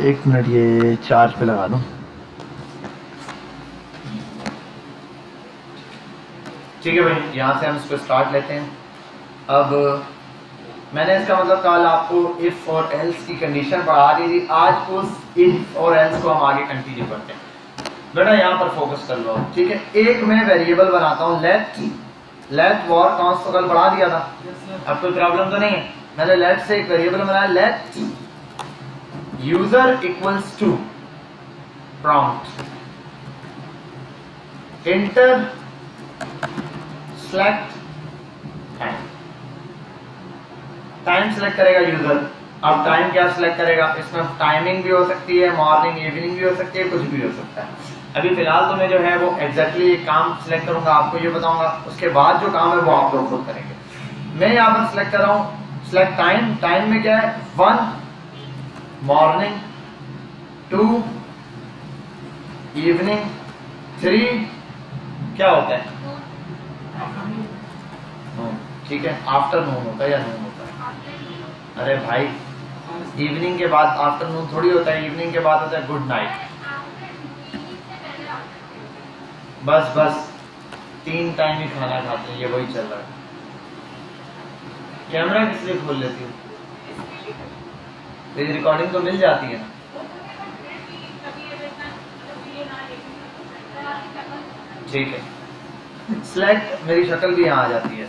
एक मिनट, ये चार्ज पे लगा दूं। ठीक है भाई, यहाँ से हम इसको स्टार्ट लेते हैं। अब मैंने इसका मतलब कल आपको इफ और एल्स की कंडीशन पढ़ा दी थी। आज उस इफ और एल्स को हम आगे कंटिन्यू करते हैं। बेटा यहाँ पर फोकस कर लो, ठीक है। एक मैं वेरिएबल बनाता हूँ, लेट वॉर काउंट्स तो कल पढ़ा दिया था। अब कोई प्रॉब्लम तो नहीं है। मैंने लेट से एक वेरिएबल बनाया, let user equals to prompt enter select time. Time select करेगा यूजर। अब टाइम क्या सेलेक्ट करेगा? इसमें टाइमिंग भी हो सकती है, मॉर्निंग इवनिंग भी हो सकती है, कुछ भी हो सकता है। अभी फिलहाल तो मैं जो है वो एग्जैक्टली काम सिलेक्ट करूंगा, आपको ये बताऊंगा। उसके बाद जो काम है वो आप लोग खुद करेंगे। मैं यहाँ पर सिलेक्ट कर रहा हूँ सिलेक्ट टाइम। टाइम में क्या है? 1 मॉर्निंग, 2 इवनिंग, 3 क्या होता है? ठीक है, आफ्टरनून होता है या नून होता है? अरे भाई, इवनिंग के बाद आफ्टरनून थोड़ी होता है, इवनिंग के बाद होता है गुड नाइट। बस 3 टाइम ही खाना खाते हैं, ये वही चल रहा है। कैमरा किस लिए खोल लेती हूँ? मेरी रिकॉर्डिंग तो मिल जाती है ना। ठीक है, सिलेक्ट, मेरी शक्ल भी यहाँ आ जाती है।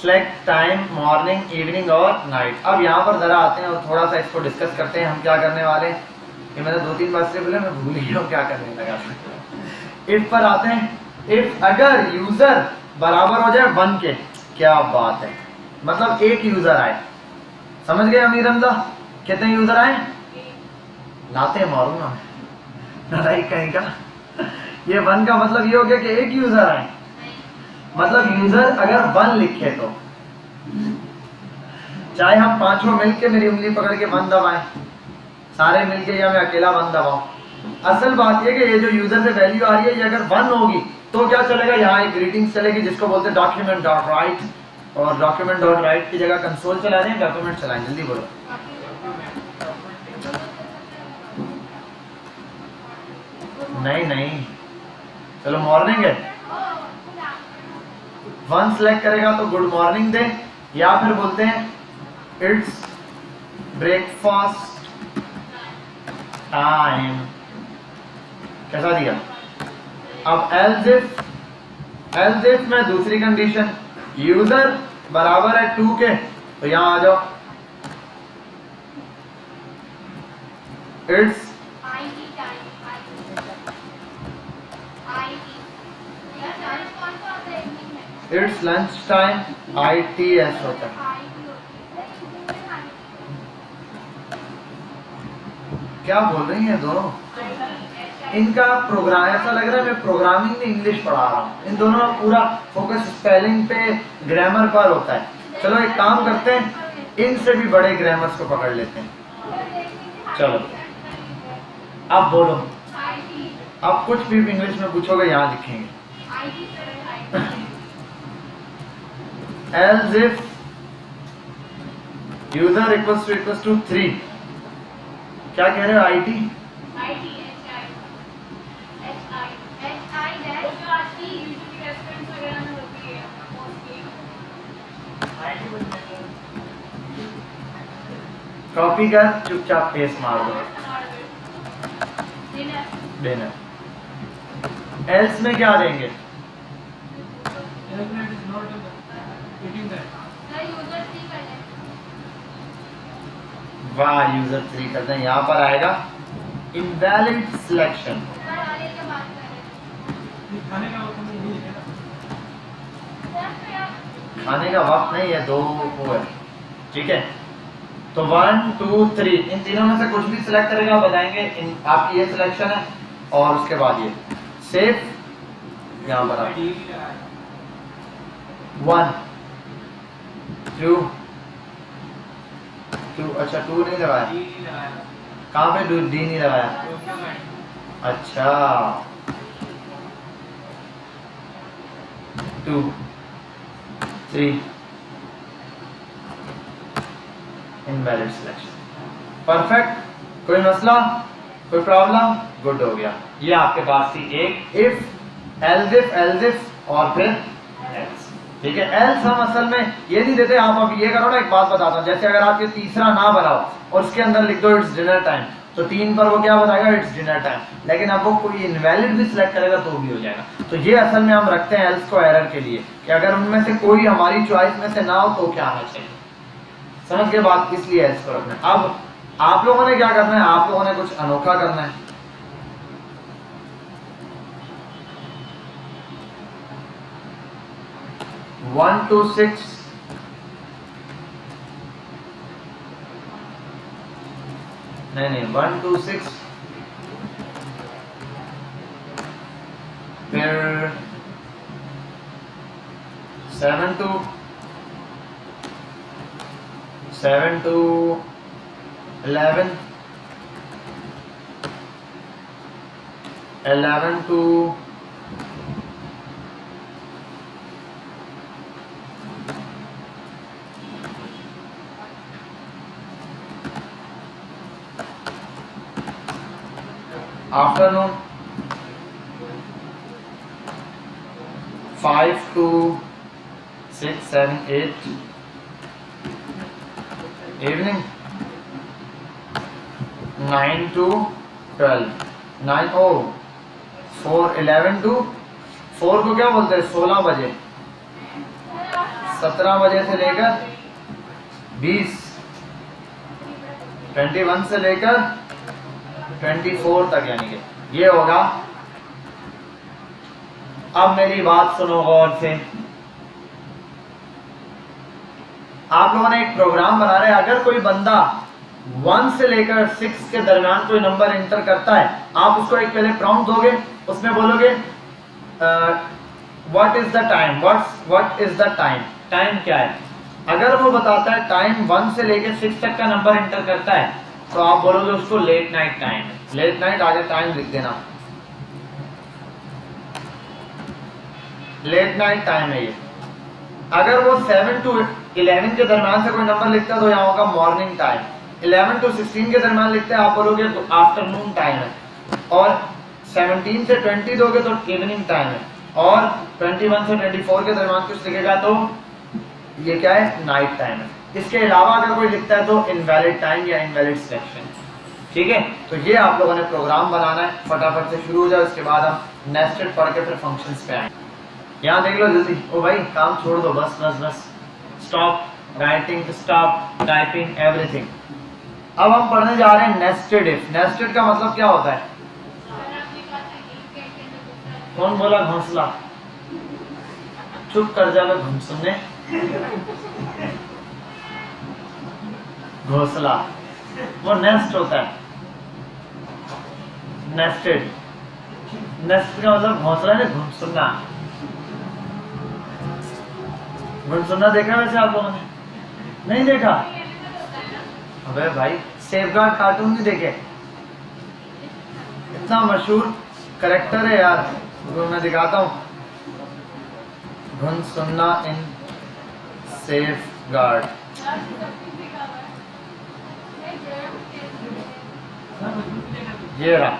सिलेक्ट टाइम, मॉर्निंग, इवनिंग और नाइट। अब यहाँ पर जरा आते हैं और थोड़ा सा इसको डिस्कस करते हैं। हम क्या करने वाले हैं, ये मैंने 2-3 बार से बोला, मैं भूल गया हूँ क्या करने लगा। इफ पर आते हैं। इफ अगर यूजर बराबर हो जाए 1 के, क्या बात है, मतलब एक यूजर आए। समझ गए अमीर हमजा? कितने यूजर आए? लाते मारूंगा लड़ाई कहीं का। ये 1 का मतलब ये हो गया कि एक यूजर आए। मतलब यूजर अगर 1 लिखे तो चाहे हम पांचों मिलके मेरी उंगली पकड़ के 1 दबाएं, सारे मिलके, या मैं अकेला 1 दबाऊं। असल बात ये कि ये जो यूजर से वैल्यू आ रही है, ये अगर 1 होगी तो क्या चलेगा? यहाँ एक ग्रीटिंग्स चलेगी जिसको बोलते हैं डॉक्यूमेंट डॉट राइट, और डॉक्यूमेंट डॉट राइट की जगह कंसोल चला दें, डॉक्यूमेंट चलाएं। जल्दी बोलो। नहीं, चलो मॉर्निंग है। 1 सेलेक्ट करेगा तो गुड मॉर्निंग दे, या फिर बोलते हैं इट्स ब्रेकफास्ट टाइम। कैसा दिया? अब एल्स इफ में दूसरी कंडीशन, यूजर बराबर है 2 के, तो यहां आ जाओ, इट्स लंच टाइम, ITS होता है। क्या बोल रही हैं दोनों? इनका प्रोग्राम, ऐसा लग रहा है मैं प्रोग्रामिंग में इंग्लिश पढ़ा रहा हूँ। इन दोनों का पूरा फोकस स्पेलिंग पे, ग्रामर पर होता है। चलो एक काम करते हैं, इनसे भी बड़े ग्रामर्स को पकड़ लेते हैं। चलो अब बोलो, अब कुछ भी इंग्लिश में पूछोगे यहाँ लिखेंगे। Else if user equals to 3, क्या कह रहे हो? IT कॉपी कर, चुपचाप पेस्ट मार दो। डिनर। एल्स में क्या देंगे? वाह, यूजर 3 करते हैं। यहाँ पर आएगा इनवैलिड सिलेक्शन। खाने का वक्त नहीं है, 2 वो है। ठीक है, तो 1 2 3 इन तीनों में से कुछ भी सिलेक्ट करेगा, बताएंगे आपकी ये सिलेक्शन है, और उसके बाद ये सेव। यहाँ पर 1 2 2, अच्छा 2 नहीं लगाया। कहाँ पे डी नहीं लगाया? अच्छा 2 3 इनवैलिड सिलेक्शन। परफेक्ट, कोई मसला, कोई प्रॉब्लम, गुड हो गया। ये आपके पास थी एक इफ, एल्स और फिर एल्स। ठीक है, एल्स हम असल में ये नहीं देते। आप अब ये करो ना, एक बात बताता हूँ, जैसे अगर आप ये तीसरा ना बनाओ और उसके अंदर लिख दो इट्स डिनर टाइम, तो 3 पर वो क्या बताएगा, इट्स डिनर टाइम। लेकिन अब वो कोई इनवैलिड भी सिलेक्ट करेगा तो भी हो जाएगा। तो ये असल में हम रखते हैं एल्स को एरर के लिए, कि अगर उनमें से कोई हमारी चॉइस में से ना हो तो क्या आना चाहिए। समझ के बात, इसलिए एल्स को रखना है। अब आप लोगों ने क्या करना है, आप लोगों ने कुछ अनोखा करना है। वन टू सिक्स नहीं 1 2 6, फिर 7 to 11, 11 to 'afternoon', 5 to 6 7 8, evening 9 to 12, 9 O 4 11 to 4 को क्या बोलते हैं, 16 बजे, 17 बजे से लेकर 20, 21 से लेकर 24 तक, यानी कि ये होगा। अब मेरी बात सुनो गौर से, आप लोगों ने एक प्रोग्राम बना रहे हैं। अगर कोई बंदा 1 से लेकर 6 के दरमियान कोई नंबर एंटर करता है, आप उसको एक पहले प्रॉम्प्ट दोगे, उसमें बोलोगे what is the time, what is the time, time क्या है। अगर वो बताता है टाइम 1 से लेकर 6 तक का नंबर एंटर करता है, तो आप बोलोगे उसको लेट नाइट टाइम है। लेट नाइट आगे टाइम लिख देना, लेट नाइट टाइम है ये। अगर वो 7 to 11 के दरमियान से कोई नंबर लिखता है तो यहाँ होगा मॉर्निंग टाइम। 11 to 16 के दरमियान लिखते हैं, आप बोलोगे तो आफ्टरनून टाइम है। और 17 से 20 दोगे तो इवनिंग टाइम है। और 21 से 24 के दरमियान कुछ लिखेगा तो ये क्या है, नाइट टाइम है। इसके अलावा अगर कोई लिखता है तो इनवैलिड टाइम या इनवैलिड सिलेक्शन। ठीक है, तो ये आप लोगों ने प्रोग्राम बनाना है, फटाफट से शुरू हो जाए। उसके बाद हम नेस्टेड पढ़ के फिर फंक्शंस पे आएंगे। यहाँ देख लो जल्दी, ओ भाई काम छोड़ दो, बस बस बस, stop writing, stop typing, everything. अब हम पढ़ने जा रहे हैं नेस्टेड इफ। नेस्टेड का मतलब क्या होता है, कौन बोला घोंसला, चुप कर जा, मैं सुनने घोंसला, वो नेस्ट होता है, नेस्टेड। नेस्ट का मतलब घोंसला है, घुमसुन्ना। घुमसुन्ना देखा वैसे आप लोगों ने, नहीं देखा? अबे भाई सेफगार्ड कार्टून नहीं देखे? इतना मशहूर करेक्टर है यार, वो मैं दिखाता हूँ। घुमसुन्ना इन सेफगार्ड, ये रहा।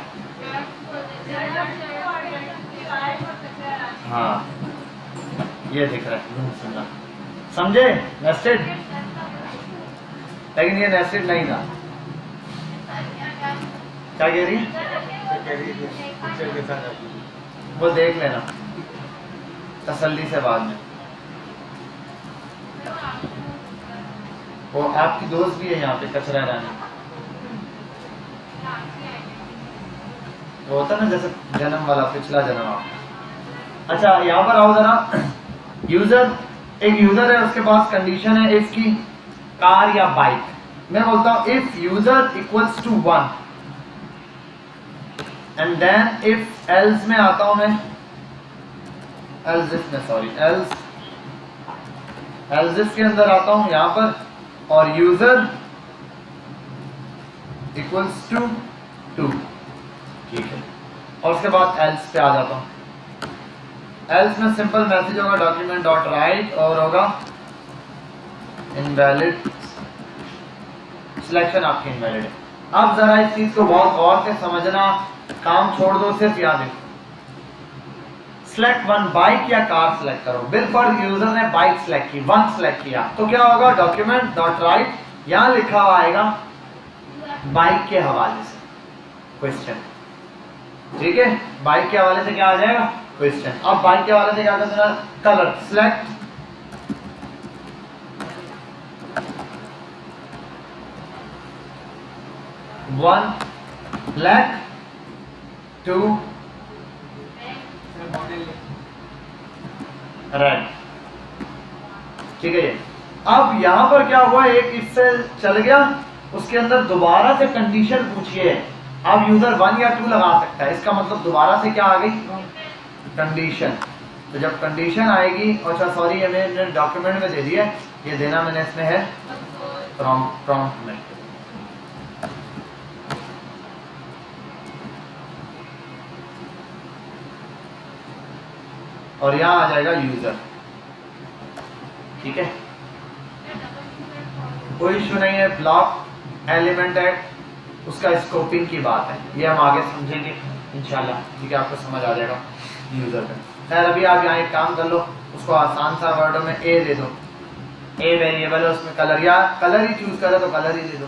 हाँ ये दिख रहा है घुमसुन्ना, समझे? नेस्टेड, लेकिन ये नेस्टेड नहीं था। क्या कह रही? वो देख लेना तसल्ली से बाद में। वो आपकी दोस्त भी है यहाँ पे, कचरा रानी। वो होता ना जैसे जन्म वाला, पिछला जन्म आप। अच्छा यहाँ पर आओ जरा। यूजर, एक यूजर है, उसके पास कंडीशन है इफ की, कार या बाइक। मैं बोलता हूँ if user equals to 1 and then if else में आता हूं मैं, एल्स इफ में, सॉरी एल्स इफ के अंदर आता हूं यहां पर, और यूजर इक्वल्स टू 2, ठीक है। और उसके बाद एल्स पे आ जाता हूं। एल्स में सिंपल मैसेज होगा डॉक्यूमेंट डॉट राइट, और होगा इनवैलिड सिलेक्शन आपकी इनवैलिड है। अब जरा इस चीज को बहुत गौर से समझना, काम छोड़ दो, सिर्फ याद रखो। सिलेक्ट वन, बाइक या कार सिलेक्ट करो। बिलफर्ड यूजर ने बाइक सिलेक्ट की, वन सिलेक्ट किया, तो क्या होगा, डॉक्यूमेंट डॉट राइट, यहां लिखा हुआ आएगा बाइक के हवाले से क्वेश्चन। ठीक है, बाइक के हवाले से क्या आ जाएगा, क्वेश्चन। अब बाइक के हवाले से क्या करना, colour select one black, two red. ठीक है, अब यहां पर क्या हुआ, एक इससे चल गया, उसके अंदर दोबारा से कंडीशन पूछिए। अब यूजर 1 या 2 लगा सकता है, इसका मतलब दोबारा से क्या आ गई, कंडीशन। तो जब कंडीशन आएगी, अच्छा सॉरी ये मैंने डॉक्यूमेंट में दे दिया, ये देना मैंने इसमें है प्रॉम्प्ट में। और यहां आ जाएगा यूजर। ठीक है, कोई इशू नहीं है। ब्लॉक एलिमेंट है, उसका स्कोपिंग की बात है, ये हम आगे समझेंगे इंशाल्लाह। ठीक है, आपको समझ आ जाएगा यूजर का। खैर अभी आप यहाँ एक काम कर लो, उसको आसान सा वर्डों में ए दे दो। ए वेरिएबल है, उसमें कलर, या कलर ही चूज करे तो कलर ही दे दो,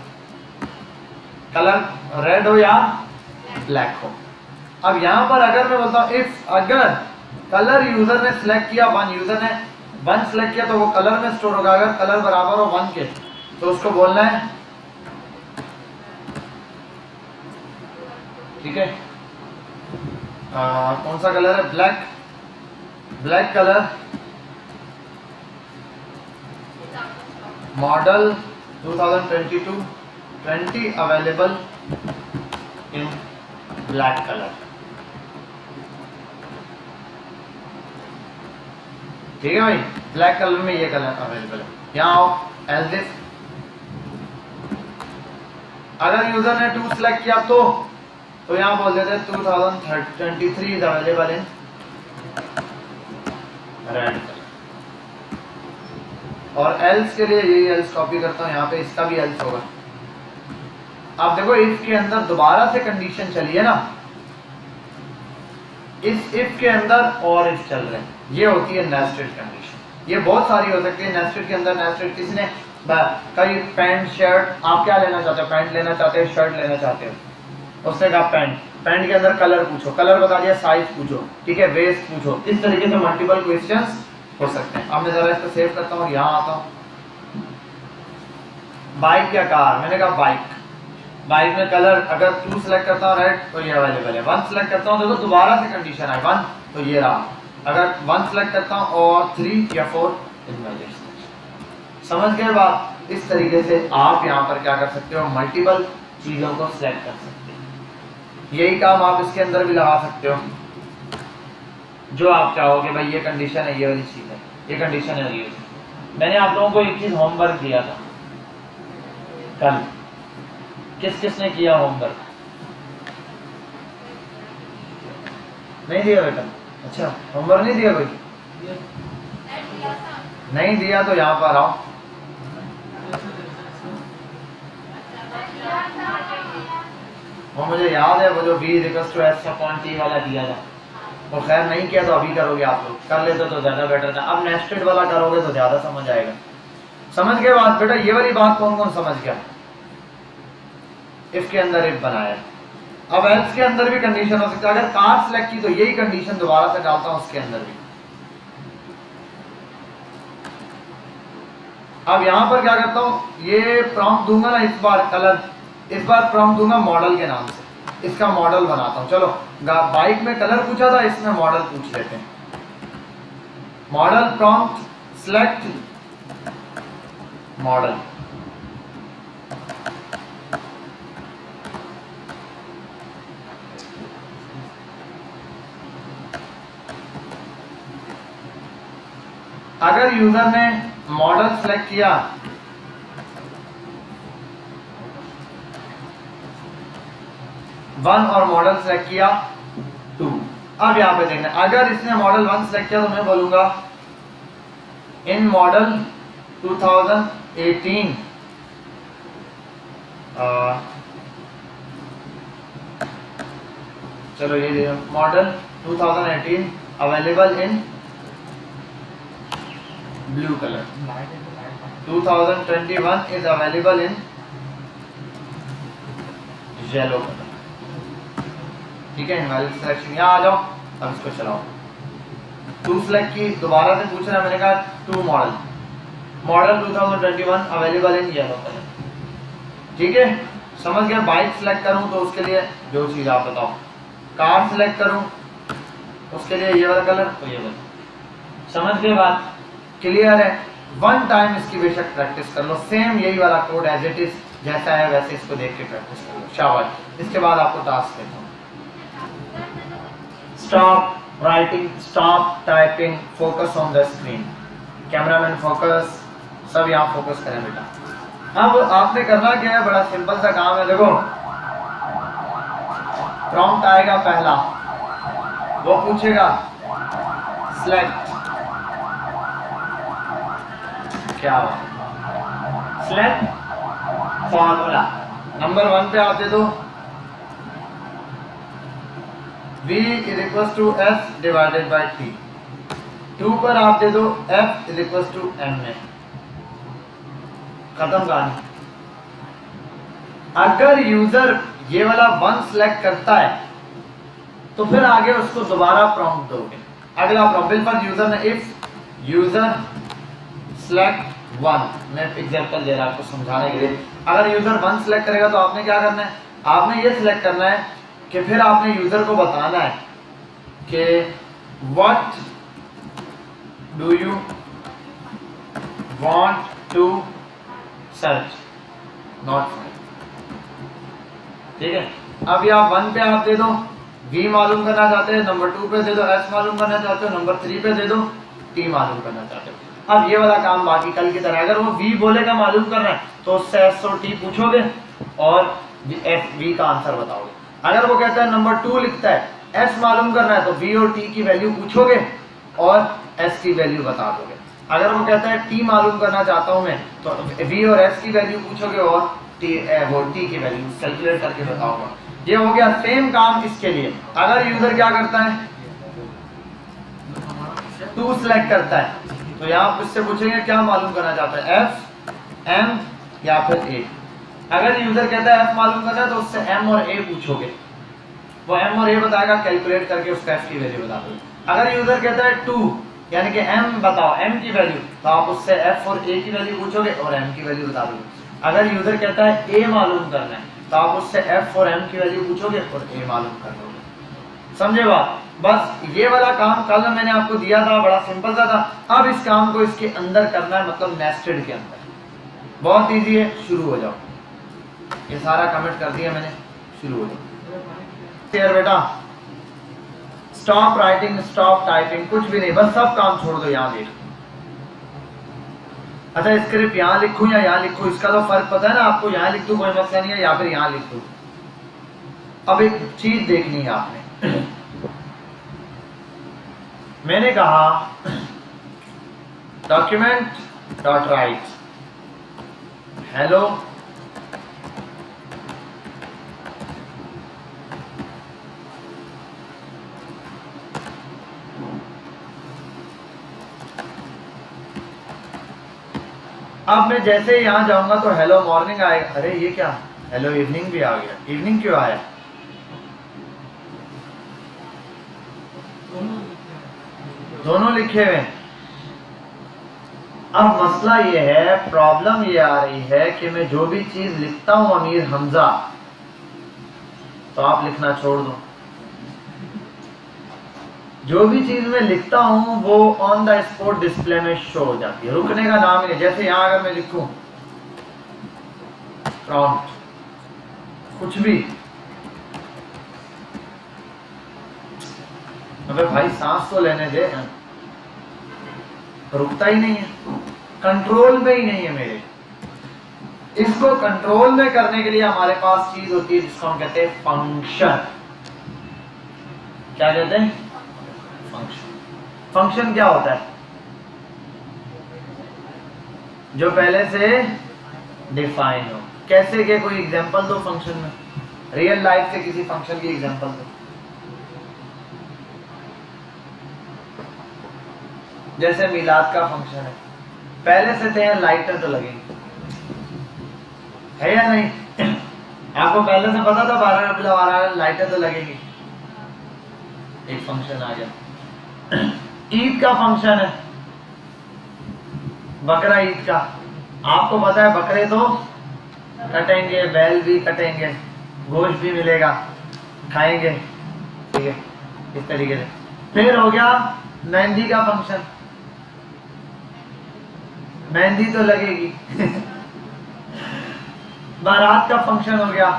कलर रेड हो या ब्लैक हो। अब यहाँ पर अगर मैं बोलता हूँ इफ अगर कलर यूजर ने सिलेक्ट किया, यूजर ने वन सिलेक्ट किया, तो वो कलर में स्टोर होगा। अगर कलर बराबर हो 1 के, तो उसको बोलना है, ठीक है, कौन सा कलर है, black, black colour, model 2022 20 available in black colour. ठीक है भाई, ब्लैक कलर में ये कलर अवेलेबल है। यहाँ आओ, एज दिस, अगर यूजर ने 2 सिलेक्ट किया तो यहाँ बोल देते हैं 2023 is available in red colour. और एल्स के लिए यही एल्स कॉपी करता हूँ, यहाँ पे इसका भी एल्स होगा। आप देखो इफ के अंदर दोबारा से कंडीशन चली है ना, इस इफ के अंदर और इफ चल रहे हैं, ये होती है नेस्टेड कंडीशन। ये बहुत सारी हो सकती है नेस्टेड के अंदर। नेस्टेड किसी ने कई पैंट शर्ट, आप क्या लेना चाहते हो, पैंट लेना चाहते हो, शर्ट लेना चाहते हो, उसने कहा पैंट, पैंट के अंदर कलर पूछो, कलर बता दिया, साइज पूछो, ठीक है, वेस्ट पूछो। इस तरीके से मल्टीपल क्वेश्चंस हो सकते हैं। अब मैं जरा इसको सेव करता हूँ और यहाँ आता हूँ। बाइक या कार, मैंने कहा बाइक, बाइक में कलर अगर 2 सिलेक्ट करता हूँ रेड, तो ये अवेलेबल है। 1 सिलेक्ट करता हूँ, देखो दोबारा से कंडीशन है 1, तो ये रहा। अगर 1 सिलेक्ट करता हूँ और 3 या 4, समझ गए बात। इस तरीके से आप यहाँ पर क्या कर सकते हो, मल्टीपल चीजों को सिलेक्ट कर सकते हो। यही काम आप इसके अंदर भी लगा सकते हो, जो आप चाहोगे। भाई ये कंडीशन है, ये वाली चीज है, ये कंडीशन है, ये। मैंने आप लोगों को एक चीज होमवर्क दिया था कल, किस किसने किया होमवर्क? नहीं दिया बेटा? अच्छा, होमवर्क नहीं दिया कोई? नहीं दिया तो यहाँ पर आओ। वो मुझे याद है, वो जो v=s/t वाला दिया था, वो खैर नहीं किया तो अभी करोगे आप लोग, कर लेते तो ज्यादा बेटर था। अब नेस्टेड वाला करोगे तो ज्यादा समझ आएगा। समझ गए बात बेटा? ये वाली बात कौन कौन समझ गया? इफ के अंदर इफ बनाया, अब एल्स के अंदर भी कंडीशन हो सकता है। अगर कार सिलेक्ट की तो यही कंडीशन दोबारा से डालता हूं उसके अंदर भी। अब यहां पर क्या करता हूं, ये प्रॉम्प्ट दूंगा ना, इस बार कलर, इस बार प्रॉम्प्ट दूंगा मॉडल के नाम से, इसका मॉडल बनाता हूं। चलो, बाइक में कलर पूछा था, इसमें मॉडल पूछ लेते हैं। मॉडल प्रॉम्प्ट सिलेक्ट मॉडल, अगर यूजर ने मॉडल सेलेक्ट किया, वन और मॉडल सेलेक्ट किया 2। अब यहां पे देखना, अगर इसने मॉडल 1 सेलेक्ट किया तो मैं बोलूंगा इन मॉडल 2018 चलो ये model 2018 available in blue colour, 2021 is available in yellow colour. ठीक है, इनवैलिड सिलेक्शन। यहाँ आ जाओ, अब इसको चलाओ। टू सेलेक्ट की दोबारा से पूछ रहा है, मैंने कहा two model 2021 available in yellow colour. ठीक है, समझ गए। बाइक सिलेक्ट करूं तो उसके लिए जो चीज आप बताओ, कार सिलेक्ट करूं उसके लिए ये वाला कलर, तो ये वाला। समझ गए बात? क्लियर है? वन टाइम इसकी बेशक प्रैक्टिस कर लो, सेम यही वाला कोड एज इट इज जैसा है वैसे इसको देख के प्रैक्टिस कर लो। शाबाश। इसके बाद आपको टास्क देता हूँ। Stop writing, stop typing, focus on the screen. Cameraman focus, सब यहाँ फोकस करें बेटा। अब आपने करना क्या है, बड़ा सिंपल सा काम है। देखो प्रॉम्प्ट आएगा पहला, वो पूछेगा सिलेक्ट, क्या सिलेक्ट फॉर्मूला। नंबर 1 पे आप दे दो v is equal to f divided by t। 2 पर आप दे दो f is equal to ma। खत्म कहानी। अगर यूजर ये वाला 1 सिलेक्ट करता है तो फिर आगे उसको दोबारा प्रॉम्प्ट दोगे। अगला प्रॉम्प्ट पर यूजर ने इफ यूजर सिलेक्ट 1, मैं एग्जांपल दे रहा हूं आपको समझाने के लिए। अगर यूजर 1 सिलेक्ट करेगा तो आपने क्या करना है, आपने ये सिलेक्ट करना है कि फिर आपने यूजर को बताना है कि what do you want to search, not find. ठीक है, अब यहाँ 1 पे आप दे दो v मालूम करना चाहते हैं, नंबर 2 पे दे दो s मालूम करना चाहते हो, नंबर 3 पे दे दो t मालूम करना चाहते हो। अब ये वाला काम बाकी कल की तरह, अगर वो v बोलेगा मालूम करना है तो उससे s और t पूछोगे और v का आंसर बताओगे। अगर वो कहता है नंबर 2 लिखता है s मालूम करना है तो v और t की वैल्यू पूछोगे और s की वैल्यू बता दोगे। अगर वो कहता है t मालूम करना चाहता हूं मैं तो v और s की वैल्यू पूछोगे और t की वैल्यू कैलकुलेट करके बताओगे। ये हो गया सेम काम इसके लिए। अगर यूजर क्या करता है 2 सिलेक्ट करता है तो यहाँ उससे पूछेंगे क्या मालूम करना चाहता है, f m या फिर a। अगर यूजर कहता है f मालूम करना है तो उससे m और a पूछोगे, वो m और a बताएगा, कैलकुलेट करके उसका f की वैल्यू बता दोगे। अगर यूजर कहता है 2 यानी कि m बताओ, m की वैल्यू, तो आप उससे f और a की वैल्यू पूछोगे और m की वैल्यू बता दोगे। अगर यूजर कहता है a मालूम करना है तो आप उससे f और m की वैल्यू पूछोगे और a मालूम कर दोगे। समझे बात? बस ये वाला काम कल मैंने आपको दिया था, बड़ा सिंपल सा था। अब इस काम को इसके अंदर करना है, मतलब नेस्टेड के अंदर। बहुत इजी है, शुरू हो जाओ। ये सारा कमेंट कर दिया मैंने, शुरू हो जाओ। बेटा स्टॉप राइटिंग, स्टॉप टाइपिंग, कुछ भी नहीं, बस सब काम छोड़ दो। यहाँ देख, अच्छा स्क्रिप्ट यहाँ लिखूं या यहाँ लिखूं, इसका तो फर्क पता है ना आपको। यहाँ लिख दूं कोई मसला नहीं है, या फिर यहाँ लिख दूं। अब एक चीज देखनी है आपने। मैंने कहा डॉक्यूमेंट डॉट राइट हेलो अब मैं जैसे ही यहाँ जाऊंगा तो हेलो मॉर्निंग आएगा। अरे ये क्या, हेलो इवनिंग भी आ गया। इवनिंग क्यों आया? दोनों लिखे हुए। अब मसला ये है, प्रॉब्लम ये आ रही है कि मैं जो भी चीज लिखता हूं अमीर हमजा, तो आप लिखना छोड़ दो। जो भी चीज मैं लिखता हूं वो ऑन द स्पॉट डिस्प्ले में शो हो जाती है, रुकने का नाम ही नहीं। जैसे यहां अगर मैं लिखूं प्रॉम्प्ट कुछ भी, अबे भाई सांस तो लेने दे, रुकता ही नहीं है, कंट्रोल में ही नहीं है मेरे। इसको कंट्रोल में करने के लिए हमारे पास चीज होती है जिसको हम कहते हैं फंक्शन। क्या कहते हैं? फंक्शन। फंक्शन क्या होता है? जो पहले से डिफाइन हो। कैसे के कोई एग्जांपल दो फंक्शन में, रियल लाइफ से किसी फंक्शन की एग्जांपल दो। जैसे मिलाद का फंक्शन है, पहले से थे लाइटर तो लगेंगे, है या नहीं? आपको पहले से पता था 12 रबीउल अव्वल लाइटर तो लगेगी, एक फंक्शन आ गया। ईद का फंक्शन है, बकरा ईद का, आपको पता है बकरे तो कटेंगे, बैल भी कटेंगे, गोश्त भी मिलेगा, खाएंगे, ठीक है, इस तरीके से। फिर हो गया मेहंदी का फंक्शन, मेहंदी तो लगेगी। बारात का फंक्शन हो गया,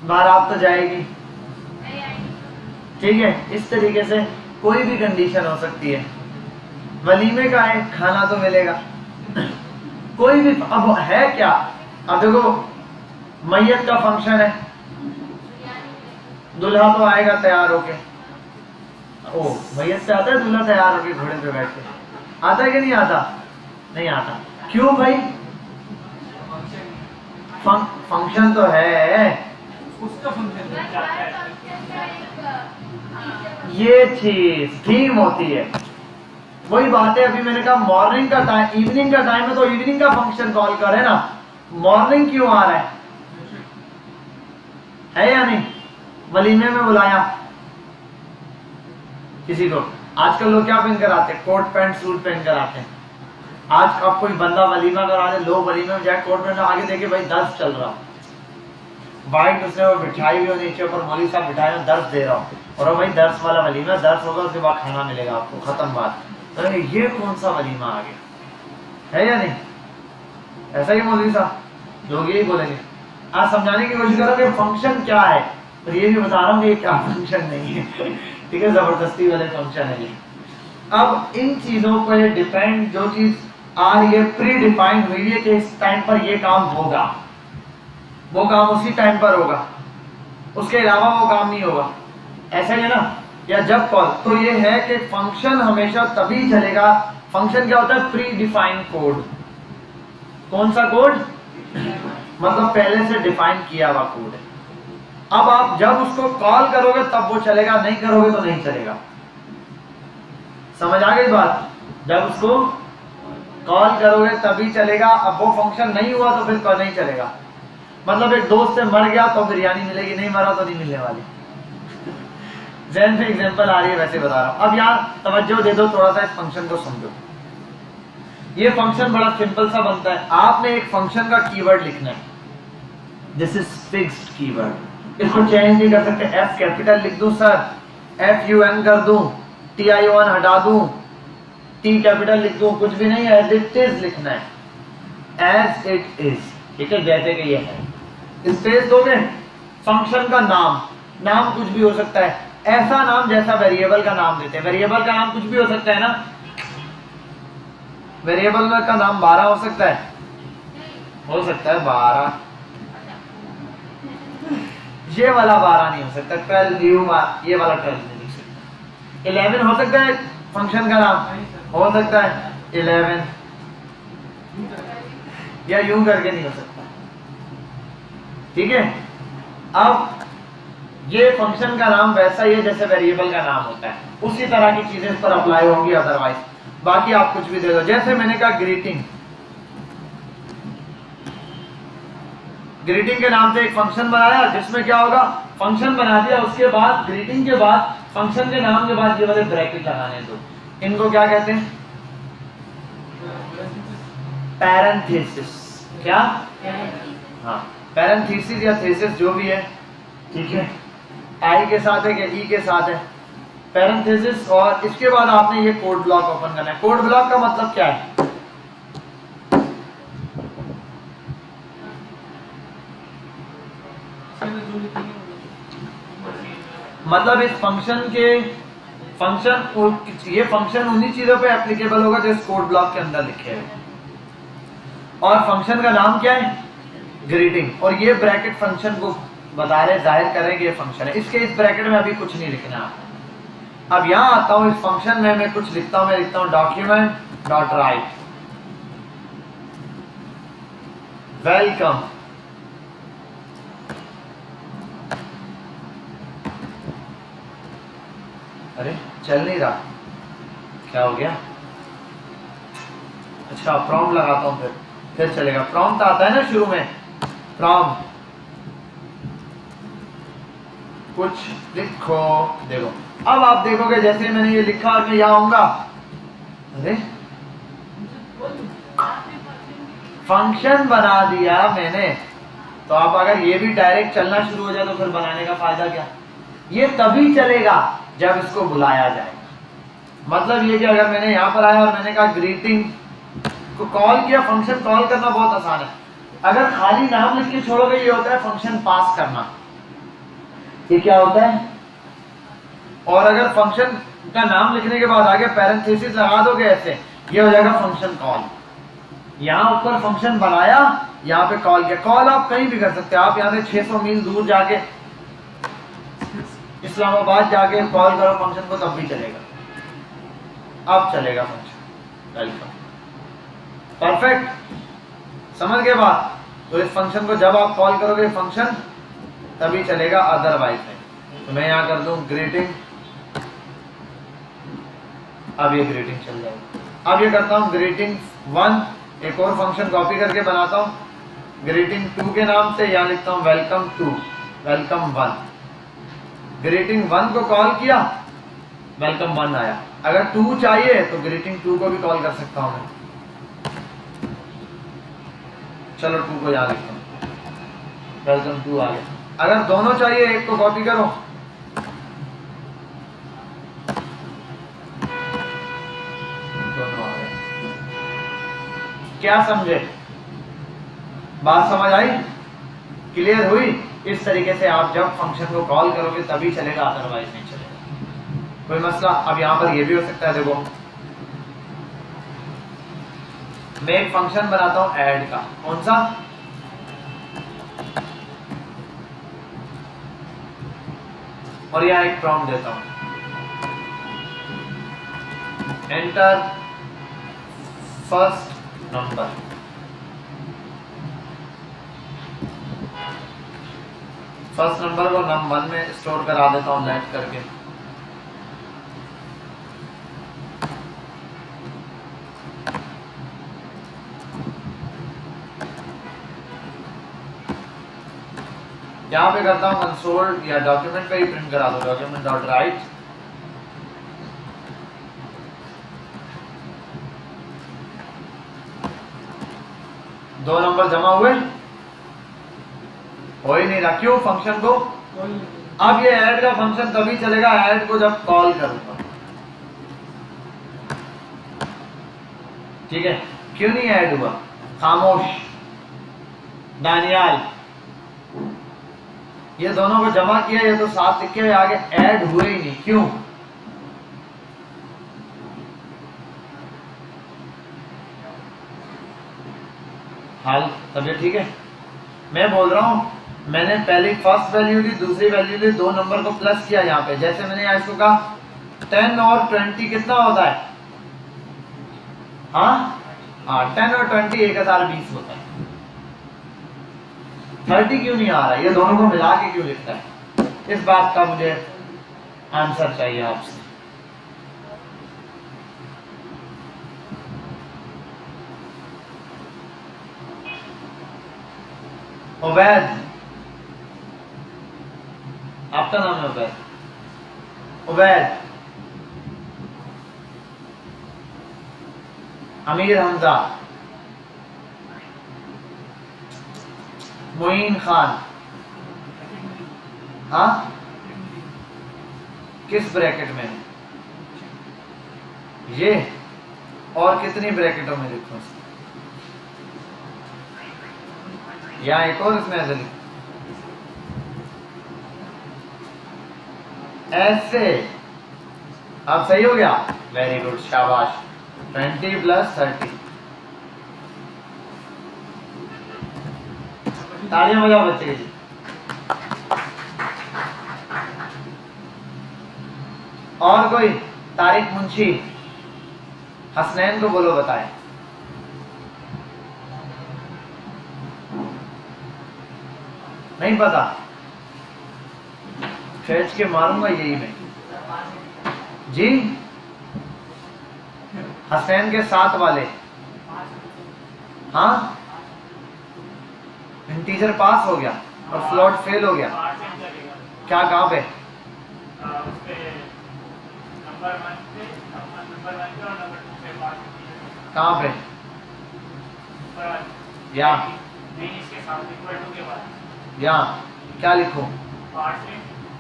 बारात तो जाएगी, ठीक है। इस तरीके से कोई भी कंडीशन हो सकती है। वलीमे का है, खाना तो मिलेगा, कोई भी। अब है क्या, अब देखो मैयत का फंक्शन है, दूल्हा तो आएगा तैयार होके, ओ मैयत से आता है दूल्हा तैयार होके घोड़े पे बैठ के, आता है कि नहीं आता? नहीं आता। क्यों भाई? फंक्शन तो है, उसका फंक्शन ये चीज थीम होती है। वही बात है, अभी मैंने कहा मॉर्निंग का टाइम, इवनिंग का टाइम है तो इवनिंग का फंक्शन कॉल करे ना, मॉर्निंग क्यों आ रहा है या नहीं? वलीमे में बुलाया किसी को, आजकल लोग क्या पहनकर आते हैं? कोट पैंट सूट पहनकर आते हैं। आज अब कोई बंदा वलीमा करा दे, लो वलीमे में जाए कोट पैंट, आगे देखे भाई दर्स चल रहा, वाइट उसने वो बिठाई हुई नीचे ऊपर, मौलवी साहब बिठाए हुए, दर्स दे रहा हूँ, और भाई दर्स वाला वलीमा, दर्स होगा उसके बाद खाना मिलेगा आपको, खत्म बात। तो ये कौन सा वलीमा आ गया, है या नहीं? ऐसा ही मौलवी साहब लोग यही बोलेंगे। आज समझाने की कोशिश करो कि फंक्शन क्या है, और ये भी बता रहा हूँ कि क्या फंक्शन नहीं है, ठीक है, जबरदस्ती वाले फंक्शन है ये। अब इन चीजों पर डिपेंड, जो चीज आ रही है प्री डिफाइंड हुई है कि इस टाइम पर ये काम होगा, वो काम उसी टाइम पर होगा, उसके अलावा वो काम नहीं होगा, ऐसा ही है ना? या जब कॉल, तो ये है कि फंक्शन हमेशा तभी चलेगा। फंक्शन क्या होता है? Pre defined code. कौन सा कोड? मतलब पहले से डिफाइन किया हुआ कोड है। अब आप जब उसको कॉल करोगे तब वो चलेगा, नहीं करोगे तो नहीं चलेगा। समझ आ गई बात? जब उसको कॉल करोगे तभी चलेगा। अब वो फंक्शन नहीं हुआ तो फिर नहीं चलेगा। मतलब एक दोस्त से मर गया तो बिरयानी मिलेगी, नहीं मरा तो नहीं मिलने वाली। जहन पे एग्जांपल आ रही है, वैसे बता रहा हूं। अब यहाँ तवज्जो दे दो, थोड़ा सा इस फंक्शन को समझो। ये फंक्शन बड़ा सिंपल सा बनता है। आपने एक फंक्शन का कीवर्ड लिखना है, दिस इज फिक्स्ड कीवर्ड, इसको चेंज नहीं कर सकते। एफ कैपिटल लिख दूं सर, FUN कर दूं, TION हटा दूं, T कैपिटल लिख दूं, कुछ भी नहीं, एज इट इज लिखना है, एज इट इज, ठीक है, जैसे कि ये है। स्पेस दोगे। फंक्शन का नाम, नाम कुछ भी हो सकता है, ऐसा नाम जैसा वेरिएबल का नाम देते हैं। वेरिएबल का नाम कुछ भी हो सकता है ना, वेरिएबल का नाम 12 हो सकता है, 12, ये वाला 12 नहीं हो सकता, 12 ये वाला 12 नहीं हो सकता। 11 हो सकता है फंक्शन का नाम, हो सकता है 11, या यूं करके नहीं हो सकता, ठीक है। अब ये फंक्शन का नाम वैसा ही है जैसे वेरिएबल का नाम होता है, उसी तरह की चीजें इस पर अप्लाई होंगी। अदरवाइज बाकी आप कुछ भी दे दो। जैसे मैंने कहा ग्रीटिंग, ग्रीटिंग के नाम से एक फंक्शन बनाया, जिसमें क्या होगा, फंक्शन बना दिया, उसके बाद ग्रीटिंग के बाद फंक्शन के नाम के बाद ये वाले ब्रैकेट लगाने दो। इनको क्या कहते हैं? पैरेंथेसिस। क्या? हाँ, पैरेंथेसिस या थेसिस जो भी है, ठीक है, आई के साथ है कि ई के साथ है, पैरेंथेसिस। और इसके बाद आपने ये कोड ब्लॉक ओपन करना है। कोड ब्लॉक का मतलब क्या है? मतलब इस फंक्शन के ये फंक्शन उन्हीं चीजों पे एप्लीकेबल होगा जो इस कोड ब्लॉक के अंदर लिखे हैं। और फंक्शन का नाम क्या है? ग्रीटिंग। और ये ब्रैकेट फंक्शन को बता रहे, जाहिर करेंगे ये फंक्शन है। इसके इस ब्रैकेट में अभी कुछ नहीं लिखना। अब यहां आता हूं, इस फंक्शन में मैं कुछ लिखता हूं। मैं लिखता हूं डॉक्यूमेंट डॉट राइट। वेलकम। अरे चल नहीं रहा, क्या हो गया? अच्छा प्रॉम्प्ट लगाता हूँ, फिर चलेगा। प्रॉम्प्ट आता है ना शुरू में, प्रॉम्प्ट कुछ लिखो। देखो अब आप देखोगे जैसे मैंने ये लिखा और मैं यहाँ आऊंगा, अरे फंक्शन बना दिया मैंने। तो आप अगर ये भी डायरेक्ट चलना शुरू हो जाए तो फिर बनाने का फायदा क्या? ये तभी चलेगा जब इसको बुलाया जाएगा। मतलब ये कि अगर मैंने यहाँ पर आया और मैंने कहा ग्रीटिंग को कॉल किया, फंक्शन कॉल करना बहुत आसान है। अगर खाली नाम लिख के छोड़ोगे ये होता है फंक्शन पास करना, ये क्या होता है? और अगर फंक्शन का नाम लिखने के बाद आगे पैरेंथेसिस लगा दोगे ऐसे, ये हो जाएगा फंक्शन कॉल। यहाँ ऊपर फंक्शन बनाया, यहाँ पे कॉल किया। कॉल आप कहीं भी कर सकते हैं, आप यहाँ से 600 मील दूर जाके इस्लामाबाद जाके कॉल करो फंक्शन को तब भी चलेगा। अब चलेगा फंक्शन वेलकम। परफेक्ट, समझ गए बात? तो इस फंक्शन को जब आप कॉल करोगे फंक्शन तभी चलेगा, अदरवाइज नहीं। तो मैं यहाँ कर दूं ग्रीटिंग, अब ये ग्रीटिंग चल जाएगी। अब ये करता हूँ ग्रीटिंग 1, एक और फंक्शन कॉपी करके बनाता हूँ ग्रीटिंग 2 के नाम से, यहाँ लिखता हूँ वेलकम 2, वेलकम 1। ग्रीटिंग 1 को कॉल किया, वेलकम 1 आया। अगर 2 चाहिए तो ग्रीटिंग 2 को भी कॉल कर सकता हूँ मैं। चलो 2 को यहाँ लिखता हूँ, वेलकम 2 आ गया। अगर दोनों चाहिए एक को कॉपी करो, दोनों आ गए। क्या समझे? बात समझ आई? क्लियर हुई? इस तरीके से आप जब फंक्शन को कॉल करोगे तभी चलेगा, अदरवाइज नहीं चलेगा। कोई मसला? अब यहाँ पर ये भी हो सकता है, देखो मैं एक फंक्शन बनाता हूँ ऐड का, कौन सा? और यहाँ एक प्रॉम्प्ट देता हूँ, enter first number. First number को num1 में स्टोर करा देता हूँ नेट करके। यहाँ पे करता हूँ कंसोल या डॉक्यूमेंट पे ही प्रिंट करा दो, डॉक्यूमेंट डॉट राइट दो नंबर जमा हुए, हो ही नहीं रहा, क्यों? फंक्शन को अब ये ऐड का फंक्शन तभी चलेगा ऐड को जब कॉल करूंगा, ठीक है? क्यों नहीं ऐड हुआ? खामोश, दानियाल, ये दोनों को जमा किया, ये तो साथ लिख के आगे ऐड हुए ही नहीं, क्यों? हाल तबियत ठीक है? मैं बोल रहा हूं मैंने पहले फर्स्ट वैल्यू ली, दूसरी वैल्यू ली, दो नंबर को प्लस किया यहाँ पे। जैसे मैंने यहाँ इसको कहा 10 और 20 कितना होता है? हाँ 10 और 20 1020 होता है। 30 क्यों नहीं आ रहा? ये दोनों को मिला के क्यों लिखता है? इस बात का मुझे आंसर चाहिए आपसे। उबैद, आपका नाम है उबैद? उबैद, अमीर हमजा, मोइन खान, हाँ किस ब्रैकेट में? ये और कितनी ब्रैकेटों में लिखूं? या एक और इसमें ऐसे लिखो, ऐसे। अब सही हो गया? वेरी गुड, शाबाश। 20 + 30, तालियां बजाओ बच्चे के लिए। और कोई? तारिक मुंशी, हसनैन को बोलो बताए। नहीं पता, खींच के मारूंगा यही मैं जी। हसनैन के साथ वाले, हाँ इंटीजर पास हो गया और फ्लोट फेल हो गया। क्या कहाँ पे? कहाँ पे? यहाँ क्या लिखूं?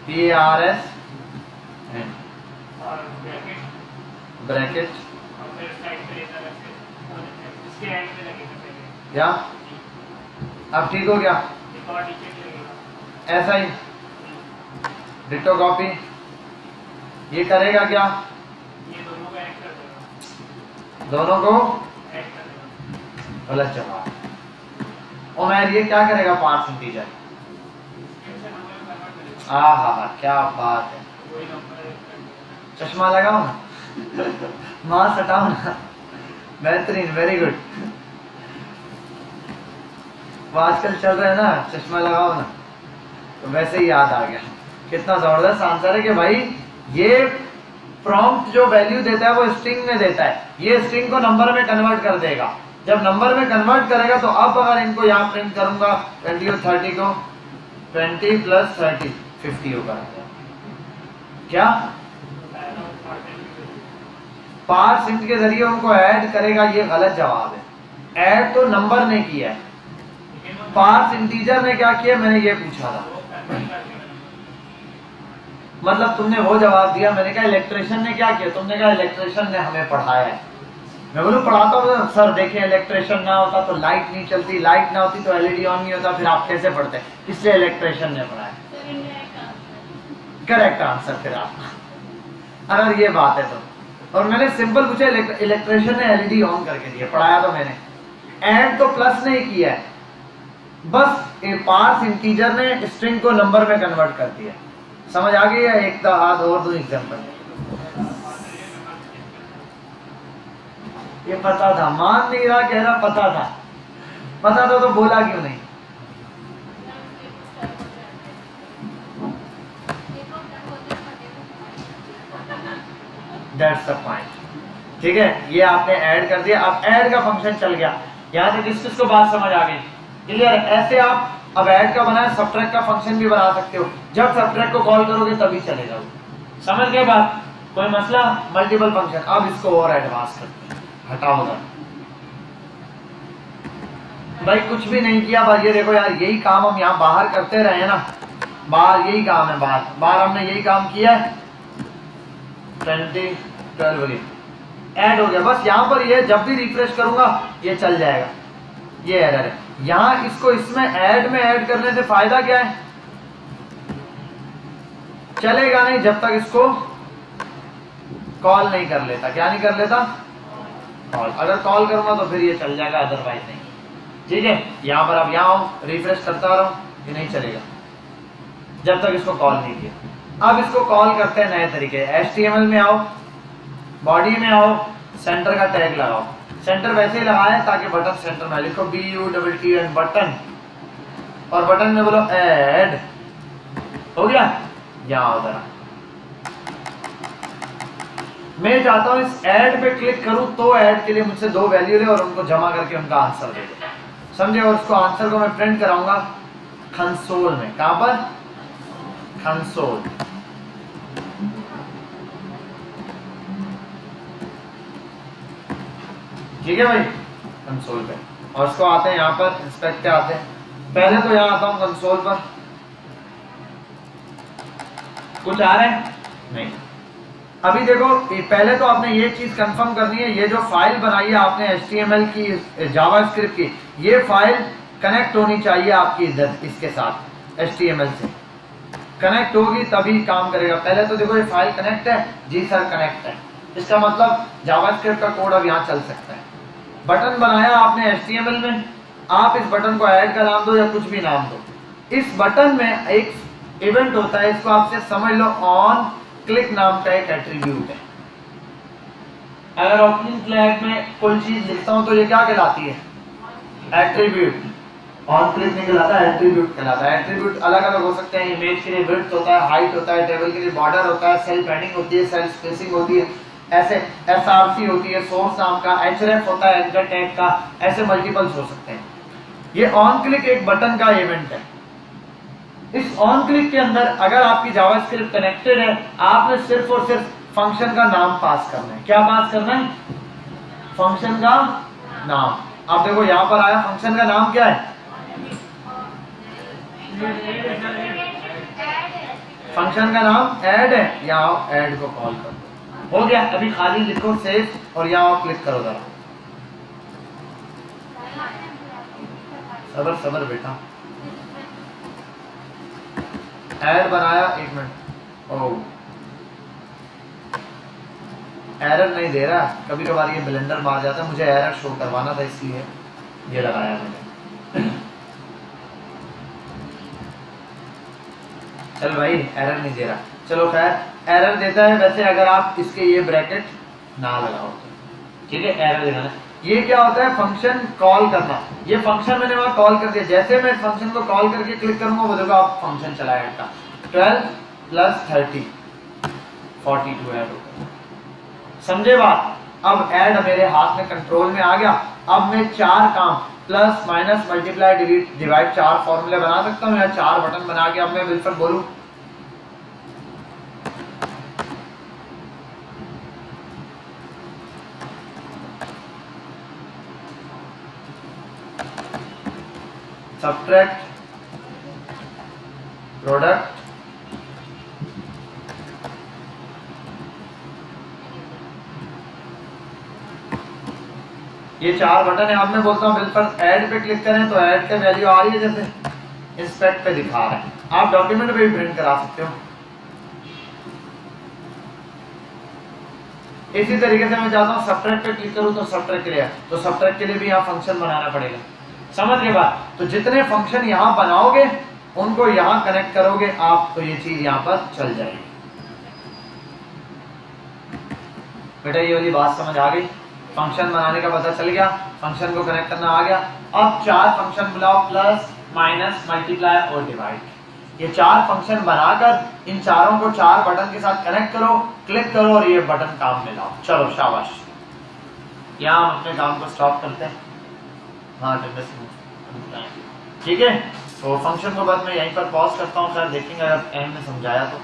PARS ब्रैकेट या अब ठीक हो गया। ऐसा ही डिटो कॉपी ये करेगा क्या? दोनों को गलत जवाब। उमर ये क्या करेगा? Parse integer. हाँ क्या बात है। चश्मा लगाओ ना, मास्क हटाओ ना। बेहतरीन, वेरी गुड। आजकल चल रहा है ना, चश्मा लगाओ ना, तो वैसे ही याद आ गया। कितना जबरदस्त आंसर है कि भाई ये प्रॉम्प्ट जो वैल्यू देता है वो स्ट्रिंग में देता है, ये स्ट्रिंग को नंबर में कन्वर्ट कर देगा। जब नंबर में कन्वर्ट करेगा तो अब अगर इनको यहाँ प्रिंट करूंगा 20 और 30 को, 20 + 30 50 होगा। क्या पार्स इंट के जरिए उनको ऐड करेगा? ये गलत जवाब है। ऐड तो नंबर ने किया है, पार्स इंटीजर ने क्या किया? मैंने ये पूछा था, मतलब तुमने वो जवाब दिया। मैंने कहा इलेक्ट्रिशियन ने क्या किया? तुमने कहा इलेक्ट्रिशियन ने हमें पढ़ाया है। मैं बोलूँ पढ़ाता हूँ सर, देखिए इलेक्ट्रिशियन ना होता तो लाइट नहीं चलती, लाइट ना होती तो LED ऑन नहीं होता, फिर आप कैसे पढ़ते? इसलिए इलेक्ट्रिशियन ने पढ़ाया। करेक्ट आंसर फिर आपका, अगर ये बात है तो। और मैंने सिंपल पूछा, इलेक्ट्रिशियन ने LED ऑन करके दिया, पढ़ाया तो मैंने। ऐड तो प्लस ने किया है, बस पार्स इंटीजर ने स्ट्रिंग को नंबर में कन्वर्ट कर दिया। समझ आ गई है? एक और दो एग्जांपल। ये पता था, मान नहीं रहा, कह रहा पता था। पता था तो बोला क्यों नहीं? That's the point. ठीक है, ये आपने ऐड कर दिया। अब ऐड का फंक्शन चल गया। यहाँ तक किस को बात समझ आ गई? क्लियर? ऐसे आप अब ऐड का बनाया, सबट्रैक्ट का फंक्शन भी बना सकते हो। जब सबट्रैक्ट को कॉल करोगे तभी चलेगा वो। समझ गए बात? कोई मसला? Multiple function. अब इसको और एडवांस करते हैं, हटाओ ना भाई, कुछ भी नहीं किया। बस ये देखो यार, यही काम हम यहाँ बाहर करते रहे ना, बाहर यही काम है, बाहर हमने यही काम किया है। 20 12 ऐड हो गया। बस यहाँ पर ये जब भी रिफ्रेश करूंगा ये चल जाएगा। ये एरर है यहाँ। इसको इसमें ऐड में ऐड करने से फायदा क्या है? चलेगा नहीं जब तक इसको कॉल नहीं कर लेता। क्या नहीं कर लेता? कॉल। अगर कॉल करूंगा तो फिर ये चल जाएगा, अदरवाइज नहीं। ठीक है, यहाँ पर अब यहाँ आऊँ, रिफ्रेश करता रहो, ये नहीं चलेगा जब तक इसको कॉल नहीं किया। अब इसको कॉल करते हैं नए तरीके। HTML में आओ, बॉडी में आओ, सेंटर का टैग लगाओ। सेंटर वैसे ही लगाया है ताकि बटन सेंटर में लिखो BUTTN बटन, और बटन में बोलो ऐड। हो गया? यहाँ हो जरा। मैं चाहता हूं इस ऐड पे क्लिक करूं तो ऐड के लिए मुझसे 2 वैल्यू ले और उनको जमा करके उनका आंसर दे दे। समझे? और उसको आंसर को मैं प्रिंट कराऊंगा कंसोल में। कहां पर? कंसोल। ठीक है भाई, कंसोल पे। और उसको आते हैं यहाँ पर, इंस्पेक्ट पे आते हैं। पहले तो यहाँ आता हूँ कंसोल पर। कुछ आ रहा है? नहीं। अभी देखो, पहले तो आपने ये चीज कंफर्म करनी है, ये जो फाइल बनाई है आपने HTML की, जावास्क्रिप्ट की, ये फाइल कनेक्ट होनी चाहिए आपकी इधर इसके साथ। HTML से कनेक्ट होगी तभी काम करेगा। पहले तो देखो ये फाइल कनेक्ट है। जी सर कनेक्ट है, इसका मतलब जावास्क्रिप्ट का कोड अब यहाँ चल सकता है। बटन बनाया आपने HTML में, आप इस बटन को ऐड का नाम दो या कुछ भी नाम दो। इस बटन में एक इवेंट होता है, इसको आपसे समझ लो ऑन क्लिक नाम का एक एट्रीब्यूट है। अगर ओपनिंग फ्लैग में कोई चीज लिखता हूं तो ये क्या कहलाती है? एट्रीब्यूट। ऑन क्लिक नहीं कहलाता, एट्रीब्यूट कहलाता है। एट्रीब्यूट अलग अलग हो सकते हैं, इमेज के लिए विड्थ होता है, हाइट होता है, टेबल के लिए बॉर्डर होता है, सेल पैडिंग होती है, सेल स्पेसिंग होती है, ऐसे एसआरसी होती है, सोर्स नाम का, एचरेफ होता है एंकर टैग का, ऐसे मल्टीपल्स हो सकते हैं। ये ऑन क्लिक एक बटन का इवेंट है। इस ऑन क्लिक के अंदर अगर आपकी जावास्क्रिप्ट कनेक्टेड है, आपने सिर्फ और सिर्फ फंक्शन का नाम पास करना है। क्या पास करना है? फंक्शन का नाम। आप देखो यहां पर आया, फंक्शन का नाम क्या है? फंक्शन का नाम ऐड है, यहाँ ऐड को कॉल कर दो, हो गया। अभी खाली लिखो सेव और यहाँ क्लिक करो जरा। सबर सबर बेटा, ऐड बनाया, 1 मिनट। ओह एरर नहीं दे रहा, कभी कभार ये ब्लेंडर मार जाता है, मुझे एरर शो करवाना था इसलिए ये लगाया मैंने। चल भाई एरर नहीं दे रहा, चलो खैर एरर देता है वैसे अगर आप इसके ये ब्रैकेट ना लगाओ, ठीक है। एरर देना, ये क्या होता है? फंक्शन कॉल करना। ये फंक्शन मैंने वहां कॉल कर दिया, जैसे मैं फंक्शन को कॉल करके क्लिक करूंगा वो देखो आप फंक्शन चलाएगा। 12 + 30 42 ऐड होगा, समझे बात? अब ऐड मेरे हाथ में कंट्रोल में आ गया। अब मैं 4 काम plus minus multiply delete divide 4 फॉर्मूले बना सकता हूँ या 4 बटन बना के। अब मैं विल्फर बोलूं, सब्ट्रैक्ट प्रोडक्ट ये 4 बटन है। अब मैं बोलता हूँ बिल्कुल ऐड पे क्लिक करें तो ऐड का वैल्यू आ रही है, जैसे इंस्पेक्ट पे दिखा रहा है। आप डॉक्यूमेंट पे भी प्रिंट करा सकते हो। इसी तरीके से मैं चाहता हूँ सब्ट्रैक्ट पे क्लिक करूँ तो सब्ट्रैक्ट के लिए, तो सब्ट्रैक्ट के लिए भी यहाँ फंक्शन बनाना पड़ेगा। समझ गए बात? तो जितने फंक्शन यहाँ बनाओगे उनको यहाँ कनेक्ट करोगे आप, तो ये चीज यहाँ पर चल जाएगी। बेटा ये वाली बात समझ आ गई? फंक्शन बनाने का पता चल गया, फंक्शन को कनेक्ट करना आ गया। अब 4 फंक्शन बुलाओ, प्लस माइनस मल्टीप्लाई और डिवाइड। ये 4 फंक्शन बनाकर इन चारों को 4 बटन के साथ कनेक्ट करो, क्लिक करो और ये बटन काम में लाओ। चलो शाबाश। यहाँ हम अपने काम को स्टॉप करते हैं। हाँ ठीक है, तो फंक्शन को बाद मैं यहीं पर पॉज करता हूँ। खैर देखेंगे अगर एंड में समझाया तो।